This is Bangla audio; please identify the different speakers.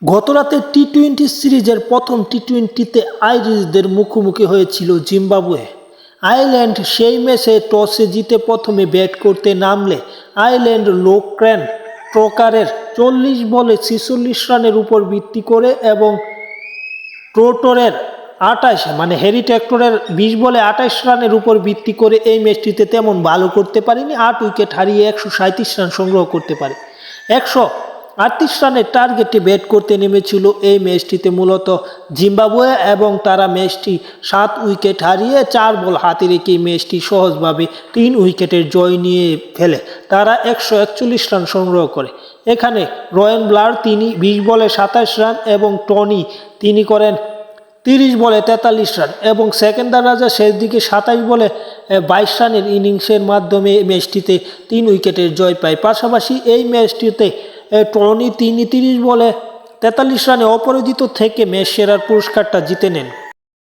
Speaker 1: গতরাতে টি-টোয়েন্টি সিরিজের প্রথম টি-টোয়েন্টিতে আইরিশদের মুখোমুখি হয়েছিল জিম্বাবুয়ে। আয়ারল্যান্ড সেই ম্যাচে টসে জিতে প্রথমে ব্যাট করতে নামলে আয়ারল্যান্ড লোকেন ট্রকারের 40 বলে 46 রানের উপর ভিত্তি করে এবং ট্রোটরের 28 হ্যারি ট্র্যাক্টরের 20 বলে 28 রানের উপর ভিত্তি করে এই ম্যাচটিতে তেমন ভালো করতে পারেনি। 8 উইকেট হারিয়ে 137 রান সংগ্রহ করতে পারে। 138 রানের টার্গেটে ব্যাট করতে নেমেছিল এই ম্যাচটিতে মূলত জিম্বাবুয়ে এবং তারা ম্যাচটি 7 উইকেট হারিয়ে 4 বল হাতে রেখে ম্যাচটি সহজভাবে 3 উইকেটের জয় নিয়ে ফেলে। তারা 141 রান সংগ্রহ করে। এখানে রয়েন ব্লার তিনি 20 বলে 27 রান এবং টনি তিনি করেন 30 বলে 43 রান এবং সেকেন্দার রাজা শেষ দিকে 27 বলে 22 রানের ইনিংসের মাধ্যমে ম্যাচটিতে 3 উইকেটের জয় পায়। পাশাপাশি এই ম্যাচটিতে টনি তিনি 30 বলে 43 রানে অপরাজিত থেকে ম্যাচ সেরার পুরস্কারটা জিতে নেন।